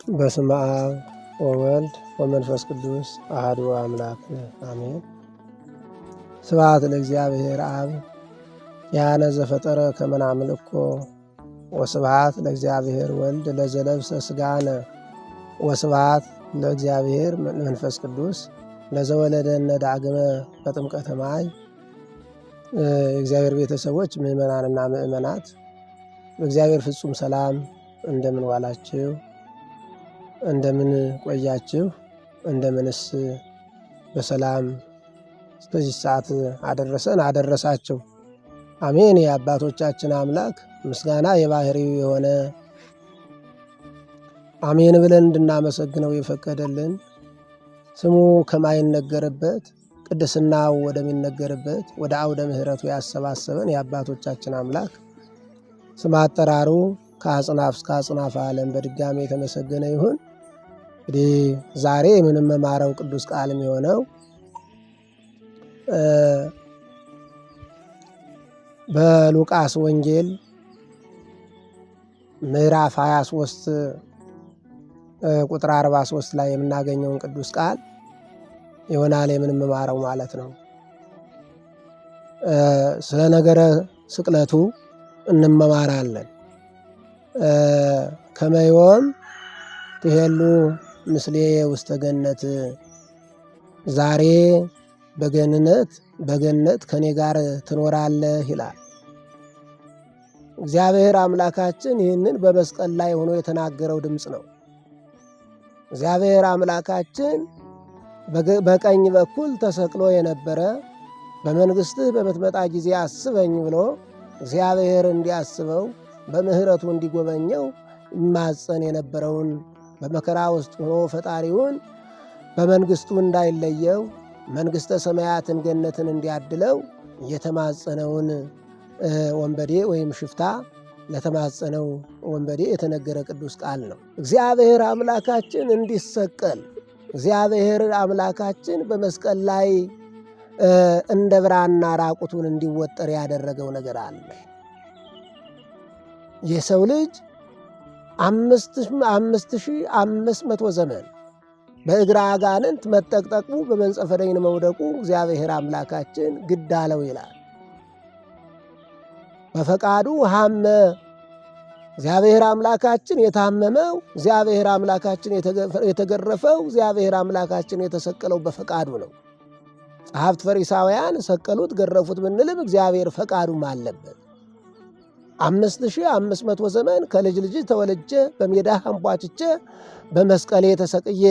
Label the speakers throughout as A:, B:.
A: በስመ አብ ወወልድ ወመንፈስ ቅዱስ አሐዱ አምላክ አሜን። ስብሐት ለእግዚአብሔር አብ ያነ ዘፈጠረ ከመ ናምልኮ ወስብሐት ለእግዚአብሔር ወልድ ለዘለብሰ ሥጋነ ወስብሐት ለእግዚአብሔር መንፈስ ቅዱስ ለዘወለደነ ዳግመ በጥምቀተ ማይ። የእግዚአብሔር ቤተሰቦች ምእመናንና ምእመናት በእግዚአብሔር ፍጹም ሰላም እንደምን ዋላችሁ? እንደምን ቆያችሁ? እንደምንስ በሰላም እስከዚህ ሰዓት አደረሰን አደረሳችሁ? አሜን። የአባቶቻችን አምላክ ምስጋና የባህሪው የሆነ አሜን ብለን እንድናመሰግነው የፈቀደልን ስሙ ከማይነገርበት ቅድስናው ወደሚነገርበት ወደ አውደ ምሕረቱ ያሰባሰበን የአባቶቻችን አምላክ ስም አጠራሩ ከአጽናፍ እስከ አጽናፍ ዓለም በድጋሚ የተመሰገነ ይሁን። እንግዲህ ዛሬ የምንመማረው ቅዱስ ቃል የሚሆነው በሉቃስ ወንጌል ምዕራፍ 23 ቁጥር 43 ላይ የምናገኘውን ቅዱስ ቃል ይሆናል የምንመማረው ማለት ነው። ስለ ነገረ ስቅለቱ እንመማራለን። ከመይወም ትሄሉ ምስሌ ውስተ ገነት፣ ዛሬ በገነት ከኔ ጋር ትኖራለህ ይላል እግዚአብሔር አምላካችን። ይህንን በመስቀል ላይ ሆኖ የተናገረው ድምፅ ነው። እግዚአብሔር አምላካችን በቀኝ በኩል ተሰቅሎ የነበረ በመንግሥትህ በምትመጣ ጊዜ አስበኝ ብሎ እግዚአብሔር እንዲያስበው በምሕረቱ እንዲጎበኘው ይማጸን የነበረውን በመከራ ውስጥ ሆኖ ፈጣሪውን በመንግሥቱ እንዳይለየው መንግሥተ ሰማያትን ገነትን እንዲያድለው የተማጸነውን ወንበዴ ወይም ሽፍታ ለተማጸነው ወንበዴ የተነገረ ቅዱስ ቃል ነው። እግዚአብሔር አምላካችን እንዲሰቀል እግዚአብሔር አምላካችን በመስቀል ላይ እንደ ብራና ራቁቱን እንዲወጠር ያደረገው ነገር አለ። የሰው ልጅ 5500 ዘመን በእግረ አጋንንት መጠቅጠቁ በመንጸፈ ደይን መውደቁ እግዚአብሔር አምላካችን ግድ አለው ይላል። በፈቃዱ ሐመ እግዚአብሔር አምላካችን የታመመው፣ እግዚአብሔር አምላካችን የተገረፈው፣ እግዚአብሔር አምላካችን የተሰቀለው በፈቃዱ ነው። ጸሐፍት ፈሪሳውያን ሰቀሉት ገረፉት ብንልም እግዚአብሔር ፈቃዱም አለበት። 5500 ዘመን ከልጅ ልጅ ተወልጄ በሜዳ አንቧጭቼ በመስቀሌ ተሰቅዬ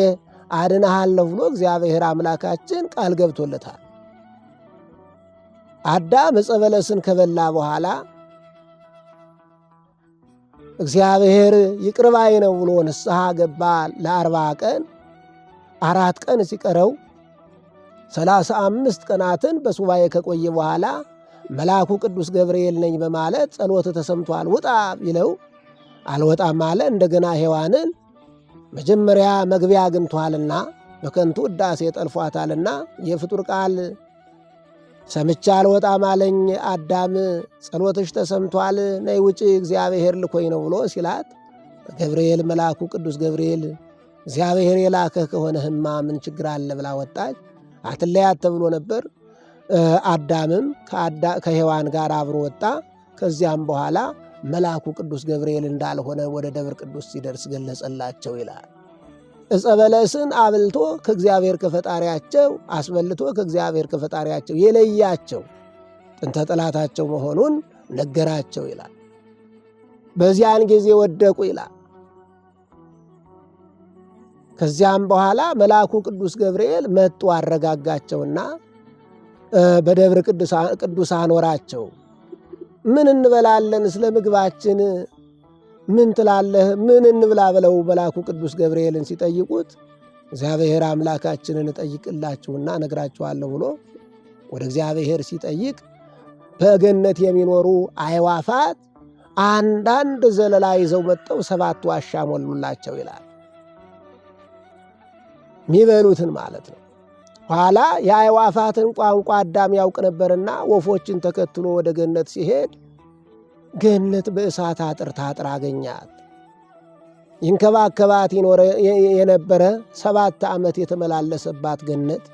A: አድንሃለሁ ብሎ እግዚአብሔር አምላካችን ቃል ገብቶለታል። አዳም ዕፀ በለስን ከበላ በኋላ እግዚአብሔር ይቅር ባይ ነው ብሎ ንስሐ ገባ። ለ40 ቀን 4 ቀን ሲቀረው 35 ቀናትን በሱባኤ ከቆየ በኋላ መልአኩ ቅዱስ ገብርኤል ነኝ በማለት ጸሎት ተሰምቷል ውጣ ቢለው አልወጣም አለ። እንደገና ሔዋንን መጀመሪያ መግቢያ አግኝቷልና በከንቱ ውዳሴ ጠልፏታልና የፍጡር ቃል ሰምቻ አልወጣም አለኝ አዳም ጸሎትሽ ተሰምቷል ነይ ውጪ እግዚአብሔር ልኮኝ ነው ብሎ ሲላት ገብርኤል መልአኩ ቅዱስ ገብርኤል እግዚአብሔር የላከህ ከሆነህማ ምን ችግር አለ ብላ ወጣች። አትለያት ተብሎ ነበር። አዳምም ከሔዋን ጋር አብሮ ወጣ። ከዚያም በኋላ መልአኩ ቅዱስ ገብርኤል እንዳልሆነ ወደ ደብረ ቅዱስ ሲደርስ ገለጸላቸው ይላል። ዕፀ በለስን አብልቶ ከእግዚአብሔር ከፈጣሪያቸው አስበልቶ ከእግዚአብሔር ከፈጣሪያቸው የለያቸው ጥንተ ጠላታቸው መሆኑን ነገራቸው ይላል። በዚያን ጊዜ ወደቁ ይላል። ከዚያም በኋላ መልአኩ ቅዱስ ገብርኤል መጡ አረጋጋቸውና በደብረ ቅዱስ አኖራቸው። ምን እንበላለን? ስለ ምግባችን ምን ትላለህ? ምን እንብላ ብለው መልአኩ ቅዱስ ገብርኤልን ሲጠይቁት እግዚአብሔር አምላካችንን እጠይቅላችሁና እነግራችኋለሁ ብሎ ወደ እግዚአብሔር ሲጠይቅ በገነት የሚኖሩ አዕዋፋት አንዳንድ ዘለላ ይዘው መጥተው 7 ዋሻ ሞሉላቸው ይላል። የሚበሉትን ማለት ነው። ኋላ የአዕዋፋትን ቋንቋ አዳም ያውቅ ነበርና ወፎችን ተከትሎ ወደ ገነት ሲሄድ ገነት በእሳት አጥር ታጥራ አገኛት። ይንከባከባት የነበረ 7 ዓመት የተመላለሰባት ገነት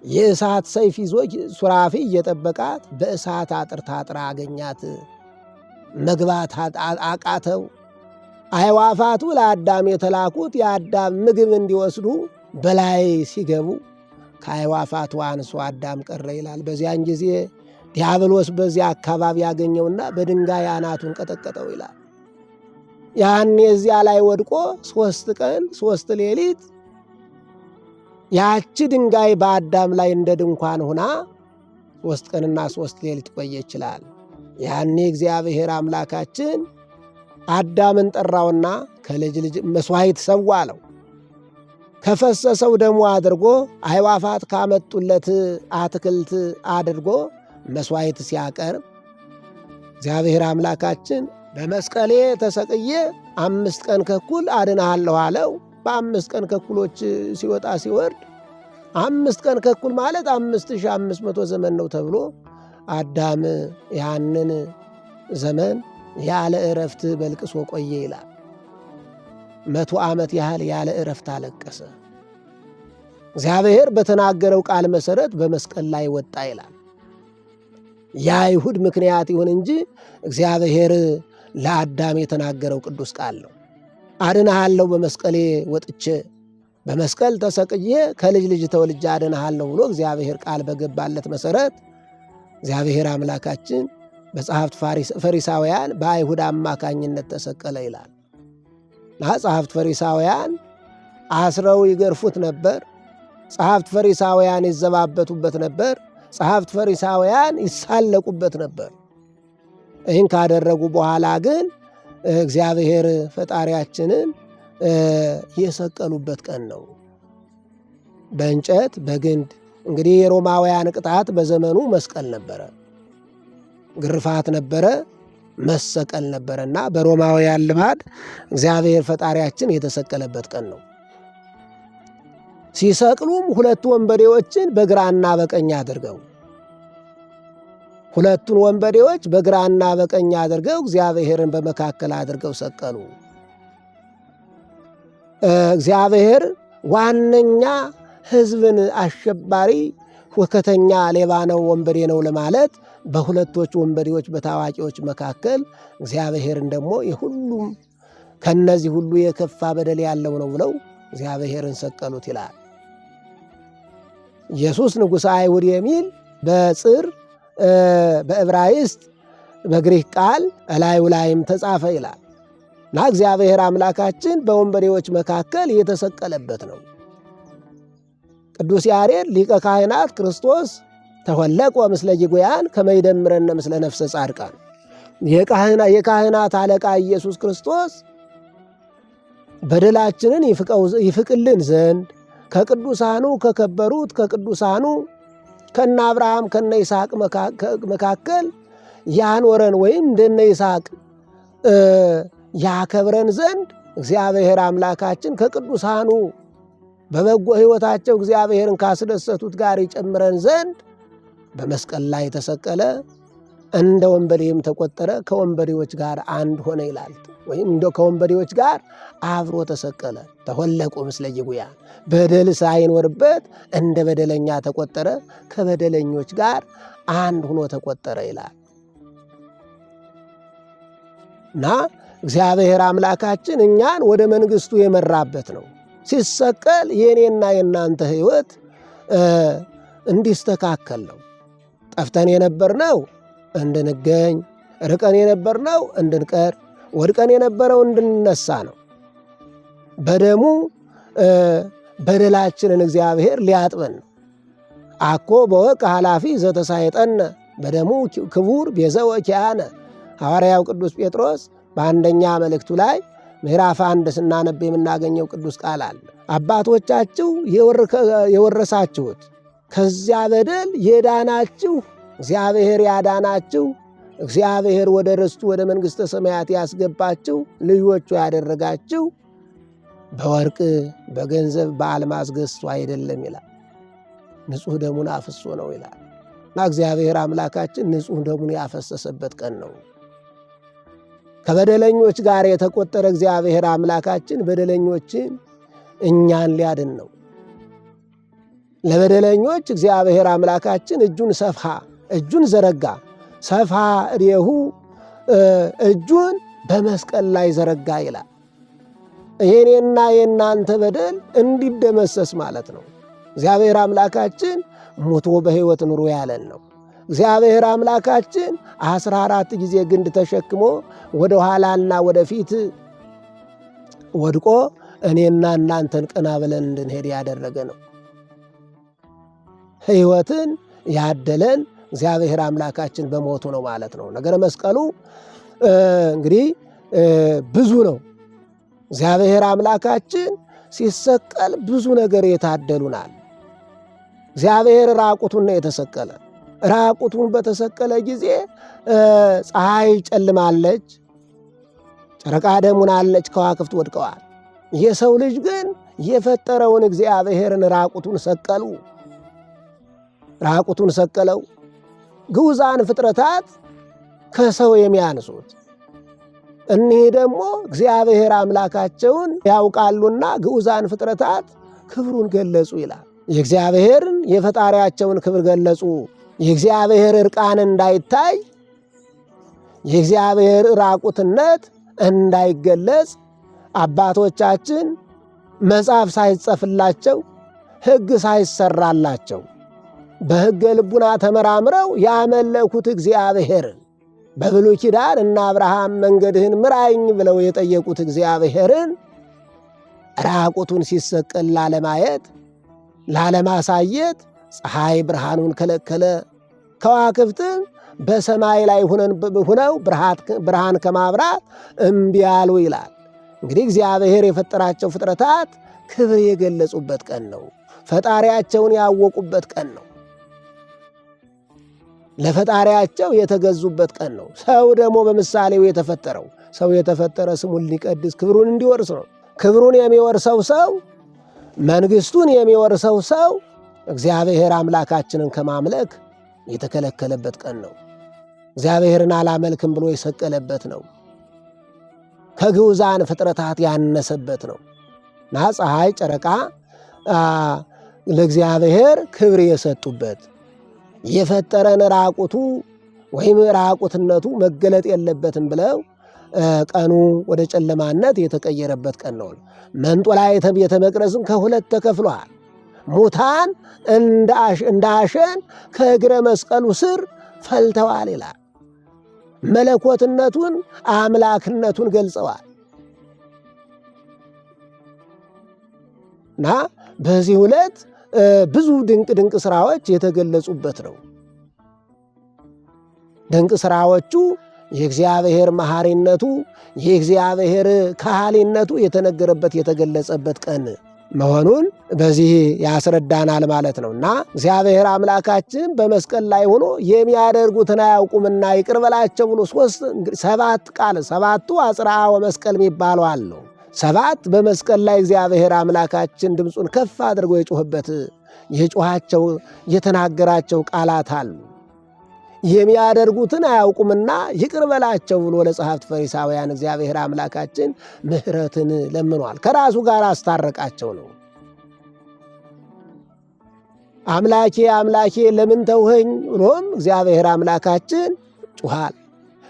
A: የእሳት ሰይፍ ይዞ ሱራፊ እየጠበቃት በእሳት አጥር ታጥራ አገኛት። መግባት አቃተው። አዕዋፋቱ ለአዳም የተላኩት የአዳም ምግብ እንዲወስዱ በላይ ሲገቡ ከአዕዋፋቱ አንሶ አዳም ቀረ ይላል። በዚያን ጊዜ ዲያብሎስ በዚያ አካባቢ ያገኘውና በድንጋይ አናቱን ቀጠቀጠው ይላል። ያኔ እዚያ ላይ ወድቆ 3 ቀን 3 ሌሊት ያቺ ድንጋይ በአዳም ላይ እንደ ድንኳን ሆና 3 ቀንና 3 ሌሊት ቆየ ይችላል። ያኔ እግዚአብሔር አምላካችን አዳምን ጠራውና ከልጅ ልጅ መሥዋዕት ሰዋ አለው። ከፈሰሰው ደሙ አድርጎ አዕዋፋት ካመጡለት አትክልት አድርጎ መሥዋዕት ሲያቀርብ እግዚአብሔር አምላካችን በመስቀሌ ተሰቅዬ 5 ቀን ከኩል አድንሃለሁ አለው። በ5 ቀን ከኩሎች ሲወጣ ሲወርድ 5 ቀን ከኩል ማለት 5500 ዘመን ነው ተብሎ አዳም ያንን ዘመን ያለ እረፍት በልቅሶ ቆየ ይላል። 100 ዓመት ያህል ያለ እረፍት አለቀሰ። እግዚአብሔር በተናገረው ቃል መሰረት በመስቀል ላይ ወጣ ይላል። የአይሁድ ምክንያት ይሁን እንጂ እግዚአብሔር ለአዳም የተናገረው ቅዱስ ቃል ነው። አድንሃለሁ በመስቀሌ ወጥቼ በመስቀል ተሰቅዬ ከልጅ ልጅ ተወልጄ አድንሃለሁ ብሎ እግዚአብሔር ቃል በገባለት መሰረት እግዚአብሔር አምላካችን በጸሐፍት ፈሪሳውያን በአይሁድ አማካኝነት ተሰቀለ ይላል። ጸሐፍት ፈሪሳውያን አስረው ይገርፉት ነበር። ጸሐፍት ፈሪሳውያን ይዘባበቱበት ነበር። ጸሐፍት ፈሪሳውያን ይሳለቁበት ነበር። ይህን ካደረጉ በኋላ ግን እግዚአብሔር ፈጣሪያችንን የሰቀሉበት ቀን ነው። በእንጨት በግንድ እንግዲህ የሮማውያን ቅጣት በዘመኑ መስቀል ነበረ፣ ግርፋት ነበረ፣ መሰቀል ነበረና በሮማውያን ልማድ እግዚአብሔር ፈጣሪያችን የተሰቀለበት ቀን ነው። ሲሰቅሉም 2 ወንበዴዎችን በግራና በቀኝ አድርገው 2ቱን ወንበዴዎች በግራና በቀኝ አድርገው እግዚአብሔርን በመካከል አድርገው ሰቀሉ። እግዚአብሔር ዋነኛ ሕዝብን አሸባሪ ሁከተኛ ሌባ ነው ወንበዴ ነው ለማለት በሁለቶች ወንበዴዎች በታዋቂዎች መካከል እግዚአብሔርን ደግሞ የሁሉም ከነዚህ ሁሉ የከፋ በደል ያለው ነው ብለው እግዚአብሔርን ሰቀሉት ይላል። ኢየሱስ ንጉሠ አይሁድ የሚል በጽር በዕብራይስጥ በግሪክ ቃል እላዩ ላይም ተጻፈ ይላል እና እግዚአብሔር አምላካችን በወንበዴዎች መካከል የተሰቀለበት ነው። ቅዱስ ያሬድ ሊቀ ካህናት ክርስቶስ ተወለቆ ምስለ ጅጉያን ከመይደምረነ ምስለ ነፍሰ ጻድቃን፣ የካህናት አለቃ ኢየሱስ ክርስቶስ በደላችንን ይፍቅልን ዘንድ ከቅዱሳኑ ከከበሩት ከቅዱሳኑ ከነ አብርሃም ከነ ይስሐቅ መካከል ያኖረን ወይም እንደነ ይስሐቅ ያከብረን ዘንድ እግዚአብሔር አምላካችን ከቅዱሳኑ በበጎ ሕይወታቸው እግዚአብሔርን ካስደሰቱት ጋር ይጨምረን ዘንድ በመስቀል ላይ ተሰቀለ። እንደ ወንበዴም ተቆጠረ፣ ከወንበዴዎች ጋር አንድ ሆነ ይላል። ወይም ከወንበዴዎች ጋር አብሮ ተሰቀለ። ተወለቁ ምስለ ጅጉያን፣ በደል ሳይኖርበት እንደ በደለኛ ተቆጠረ፣ ከበደለኞች ጋር አንድ ሆኖ ተቆጠረ ይላል እና እግዚአብሔር አምላካችን እኛን ወደ መንግሥቱ የመራበት ነው። ሲሰቀል የእኔና የእናንተ ሕይወት እንዲስተካከል ነው። ጠፍተን የነበርነው እንድንገኝ፣ ርቀን የነበርነው እንድንቀር፣ ወድቀን የነበረው እንድንነሳ ነው። በደሙ በደላችንን እግዚአብሔር ሊያጥበን ነው። አኮ በወቅ ኃላፊ ዘተሳየጠነ በደሙ ክቡር ቤዘወ ኪያነ። ሐዋርያው ቅዱስ ጴጥሮስ በአንደኛ መልእክቱ ላይ ምዕራፍ 1 ስናነብ የምናገኘው ቅዱስ ቃል አለ። አባቶቻችሁ የወረሳችሁት ከዚያ በደል የዳናችሁ እግዚአብሔር ያዳናችሁ እግዚአብሔር ወደ ርስቱ ወደ መንግሥተ ሰማያት ያስገባችሁ ልጆቹ ያደረጋችሁ በወርቅ በገንዘብ በአልማዝ ገዝቶ አይደለም ይላል፣ ንጹሕ ደሙን አፍሶ ነው ይላል እና እግዚአብሔር አምላካችን ንጹሕ ደሙን ያፈሰሰበት ቀን ነው። ከበደለኞች ጋር የተቆጠረ እግዚአብሔር አምላካችን በደለኞችን እኛን ሊያድን ነው። ለበደለኞች እግዚአብሔር አምላካችን እጁን ዘረጋ። ሰፋ እዴሁ እጁን በመስቀል ላይ ዘረጋ ይላል። የኔና የእናንተ በደል እንዲደመሰስ ማለት ነው። እግዚአብሔር አምላካችን ሞቶ በሕይወት ኑሮ ያለን ነው። እግዚአብሔር አምላካችን 14 ጊዜ ግንድ ተሸክሞ ወደ ኋላና ወደፊት ወድቆ እኔና እናንተን ቀና ብለን እንድንሄድ ያደረገ ነው። ሕይወትን ያደለን እግዚአብሔር አምላካችን በሞቱ ነው ማለት ነው። ነገረ መስቀሉ እንግዲህ ብዙ ነው። እግዚአብሔር አምላካችን ሲሰቀል ብዙ ነገር የታደሉናል። እግዚአብሔር ራቁቱን ነው የተሰቀለ። ራቁቱን በተሰቀለ ጊዜ ፀሐይ ጨልማለች፣ ጨረቃ ደም ሆናለች፣ ከዋክብት ወድቀዋል። የሰው ልጅ ግን የፈጠረውን እግዚአብሔርን ራቁቱን ሰቀለው። ግዑዛን ፍጥረታት ከሰው የሚያንሱት እኒህ ደግሞ እግዚአብሔር አምላካቸውን ያውቃሉና ግዑዛን ፍጥረታት ክብሩን ገለጹ ይላል። የእግዚአብሔርን የፈጣሪያቸውን ክብር ገለጹ። የእግዚአብሔር ዕርቃን እንዳይታይ፣ የእግዚአብሔር ራቁትነት እንዳይገለጽ አባቶቻችን መጽሐፍ ሳይጸፍላቸው ሕግ ሳይሰራላቸው በሕገ ልቡና ተመራምረው ያመለኩት እግዚአብሔርን በብሉይ ኪዳን እነ አብርሃም መንገድህን ምራኝ ብለው የጠየቁት እግዚአብሔርን ራቁቱን ሲሰቀል ላለማየት ላለማሳየት ፀሐይ ብርሃኑን ከለከለ። ከዋክብትም በሰማይ ላይ ሁነው ብርሃን ከማብራት እምቢ አሉ ይላል። እንግዲህ እግዚአብሔር የፈጠራቸው ፍጥረታት ክብር የገለጹበት ቀን ነው። ፈጣሪያቸውን ያወቁበት ቀን ነው። ለፈጣሪያቸው የተገዙበት ቀን ነው። ሰው ደግሞ በምሳሌው የተፈጠረው ሰው የተፈጠረ ስሙን ሊቀድስ ክብሩን እንዲወርስ ነው። ክብሩን የሚወርሰው ሰው መንግሥቱን የሚወርሰው ሰው እግዚአብሔር አምላካችንን ከማምለክ የተከለከለበት ቀን ነው። እግዚአብሔርን አላመልክም ብሎ የሰቀለበት ነው። ከግዑዛን ፍጥረታት ያነሰበት ነው እና ፀሐይ፣ ጨረቃ ለእግዚአብሔር ክብር የሰጡበት የፈጠረን ራቁቱ ወይም ራቁትነቱ መገለጥ የለበትም ብለው ቀኑ ወደ ጨለማነት የተቀየረበት ቀን ነው። መንጦላዕተ ቤተ መቅደስም ከሁለት ተከፍሏል። ሙታን እንደ አሸን ከእግረ መስቀሉ ስር ፈልተዋል ይላል። መለኮትነቱን አምላክነቱን ገልጸዋል እና በዚህ ዕለት ብዙ ድንቅ ስራዎች የተገለጹበት ነው። ድንቅ ስራዎቹ የእግዚአብሔር መሐሪነቱ የእግዚአብሔር ካህሊነቱ የተነገረበት የተገለጸበት ቀን መሆኑን በዚህ ያስረዳናል ማለት ነው እና እግዚአብሔር አምላካችን በመስቀል ላይ ሆኖ የሚያደርጉትን አያውቁምና ይቅር በላቸው ብሎ ሰባት ቃል ሰባቱ አጽርዓ ወመስቀል የሚባሉ አሉ። ሰባት በመስቀል ላይ እግዚአብሔር አምላካችን ድምፁን ከፍ አድርጎ የጮህበት የጮኻቸው የተናገራቸው ቃላት አሉ። የሚያደርጉትን አያውቁምና ይቅር በላቸው ብሎ ለጸሐፍት ፈሪሳውያን እግዚአብሔር አምላካችን ምሕረትን ለምኗል። ከራሱ ጋር አስታረቃቸው ነው። አምላኬ አምላኬ ለምን ተውኸኝ ብሎም እግዚአብሔር አምላካችን ጮኻል።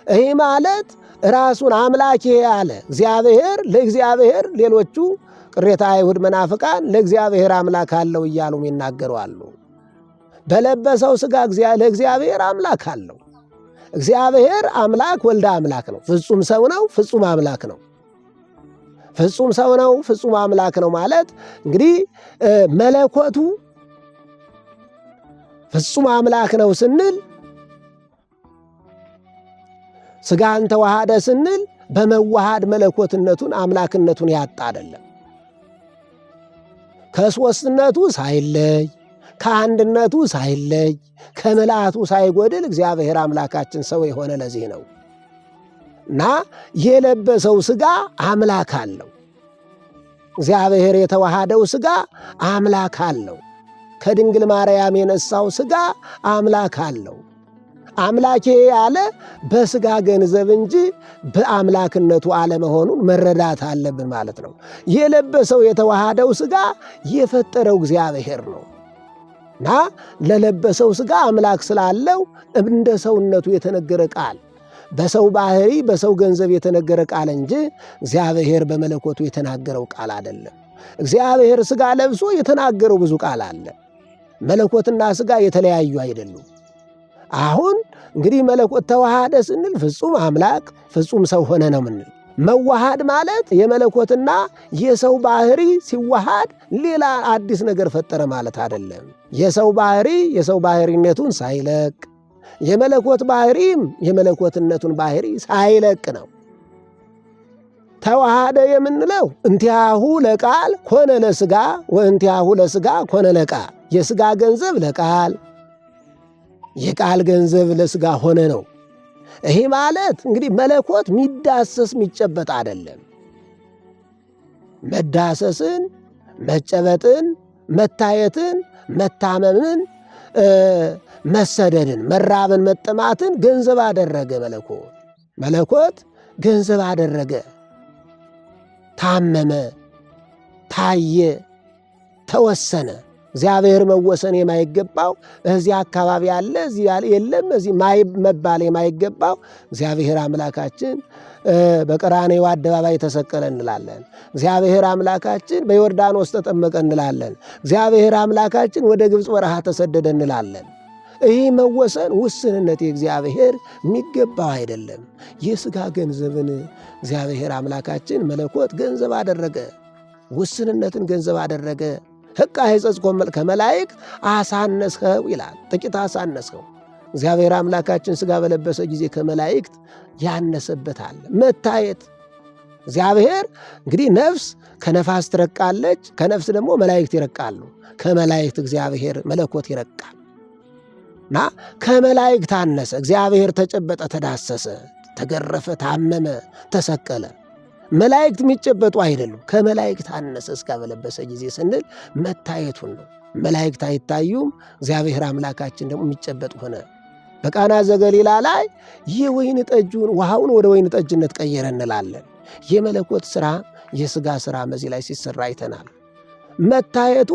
A: ይህ ማለት ራሱን አምላኬ አለ እግዚአብሔር ለእግዚአብሔር። ሌሎቹ ቅሬታ አይሁድ መናፍቃን ለእግዚአብሔር አምላክ አለው እያሉም ይናገራሉ። በለበሰው ሥጋ ለእግዚአብሔር አምላክ አለው። እግዚአብሔር አምላክ ወልደ አምላክ ነው። ፍጹም ሰው ነው፣ ፍጹም አምላክ ነው። ፍጹም ሰው ነው፣ ፍጹም አምላክ ነው ማለት እንግዲህ መለኮቱ ፍጹም አምላክ ነው ስንል ሥጋን ተዋሃደ ስንል በመዋሃድ መለኮትነቱን አምላክነቱን ያጣ አይደለም። ከሦስትነቱ ሳይለይ ከአንድነቱ ሳይለይ ከምልአቱ ሳይጎድል እግዚአብሔር አምላካችን ሰው የሆነ ለዚህ ነው እና የለበሰው ሥጋ አምላክ አለው። እግዚአብሔር የተዋሃደው ሥጋ አምላክ አለው። ከድንግል ማርያም የነሳው ሥጋ አምላክ አለው። አምላኬ ያለ በሥጋ ገንዘብ እንጂ በአምላክነቱ አለመሆኑን መረዳት አለብን ማለት ነው። የለበሰው የተዋሃደው ሥጋ የፈጠረው እግዚአብሔር ነው እና ለለበሰው ሥጋ አምላክ ስላለው እንደ ሰውነቱ የተነገረ ቃል በሰው ባህሪ በሰው ገንዘብ የተነገረ ቃል እንጂ እግዚአብሔር በመለኮቱ የተናገረው ቃል አይደለም። እግዚአብሔር ሥጋ ለብሶ የተናገረው ብዙ ቃል አለ። መለኮትና ሥጋ የተለያዩ አይደሉም። አሁን እንግዲህ መለኮት ተዋሃደ ስንል ፍጹም አምላክ ፍጹም ሰው ሆነ ነው ምንል። መዋሃድ ማለት የመለኮትና የሰው ባህሪ ሲዋሃድ ሌላ አዲስ ነገር ፈጠረ ማለት አይደለም። የሰው ባህሪ የሰው ባህሪነቱን ሳይለቅ የመለኮት ባህሪም የመለኮትነቱን ባህሪ ሳይለቅ ነው። ተዋሃደ የምንለው እንቲያሁ ለቃል ኮነ ለሥጋ ወእንቲያሁ ለሥጋ ኮነ ለቃል፣ የሥጋ ገንዘብ ለቃል የቃል ገንዘብ ለሥጋ ሆነ ነው። ይሄ ማለት እንግዲህ መለኮት ሚዳሰስ ሚጨበጥ አይደለም። መዳሰስን፣ መጨበጥን፣ መታየትን፣ መታመምን፣ መሰደድን፣ መራብን፣ መጠማትን ገንዘብ አደረገ። መለኮት ገንዘብ አደረገ። ታመመ፣ ታየ፣ ተወሰነ። እግዚአብሔር መወሰን የማይገባው እዚህ አካባቢ ያለ እዚህ የለም እዚህ መባል የማይገባው እግዚአብሔር አምላካችን በቀራንዮ አደባባይ ተሰቀለ እንላለን። እግዚአብሔር አምላካችን በዮርዳኖስ ተጠመቀ እንላለን። እግዚአብሔር አምላካችን ወደ ግብፅ በረሃ ተሰደደ እንላለን። ይህ መወሰን ውስንነት የእግዚአብሔር የሚገባው አይደለም። የሥጋ ገንዘብን እግዚአብሔር አምላካችን መለኮት ገንዘብ አደረገ። ውስንነትን ገንዘብ አደረገ። ሕቃ ሕጸጽኮሙ ከመላእክት አሳነስኸው ይላል። ጥቂት አሳነስኸው። እግዚአብሔር አምላካችን ሥጋ በለበሰ ጊዜ ከመላእክት ያነሰበታል። መታየት እግዚአብሔር እንግዲህ ነፍስ ከነፋስ ትረቃለች፣ ከነፍስ ደግሞ መላእክት ይረቃሉ። ከመላእክት እግዚአብሔር መለኮት ይረቃል እና ከመላእክት አነሰ። እግዚአብሔር ተጨበጠ፣ ተዳሰሰ፣ ተገረፈ፣ ታመመ፣ ተሰቀለ። መላእክት የሚጨበጡ አይደሉም። ከመላእክት አነሰ ሥጋ በለበሰ ጊዜ ስንል መታየቱን ነው። መላእክት አይታዩም። እግዚአብሔር አምላካችን ደግሞ የሚጨበጥ ሆነ። በቃና ዘገሊላ ላይ የወይን ጠጁን ውሃውን ወደ ወይን ጠጅነት ቀየረ እንላለን። የመለኮት ሥራ የሥጋ ሥራ በዚህ ላይ ሲሰራ አይተናል። መታየቱ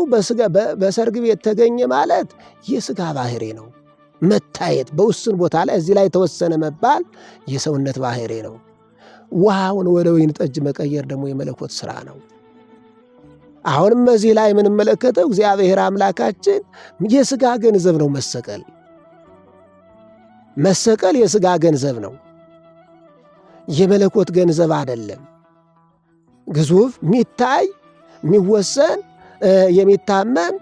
A: በሰርግ ቤት ተገኘ ማለት የሥጋ ባህሪ ነው። መታየት በውስን ቦታ ላይ እዚህ ላይ ተወሰነ መባል የሰውነት ባህሪ ነው። ውሃውን ወደ ወይን ጠጅ መቀየር ደግሞ የመለኮት ሥራ ነው። አሁንም በዚህ ላይ የምንመለከተው እግዚአብሔር አምላካችን የሥጋ ገንዘብ ነው። መሰቀል የሥጋ ገንዘብ ነው፣ የመለኮት ገንዘብ አይደለም። ግዙፍ ሚታይ የሚወሰን የሚታመም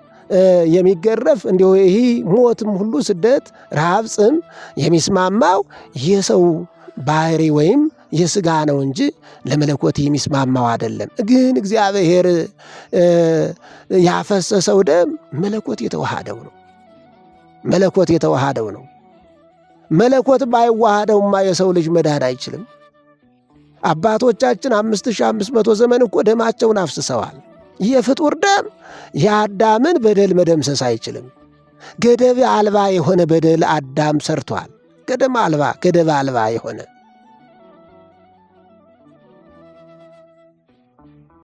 A: የሚገረፍ እንዲሁ ይህ ሞትም ሁሉ ስደት፣ ረሃብ፣ ጽም የሚስማማው የሰው ባህሪ ወይም የሥጋ ነው እንጂ ለመለኮት የሚስማማው አይደለም። ግን እግዚአብሔር ያፈሰሰው ደም መለኮት የተዋሃደው ነው። መለኮት ባይዋሃደውማ የሰው ልጅ መዳን አይችልም። አባቶቻችን 5500 ዘመን እኮ ደማቸውን አፍስሰዋል። የፍጡር ደም የአዳምን በደል መደምሰስ አይችልም። ገደብ አልባ የሆነ በደል አዳም ሰርቷል። ገደብ አልባ የሆነ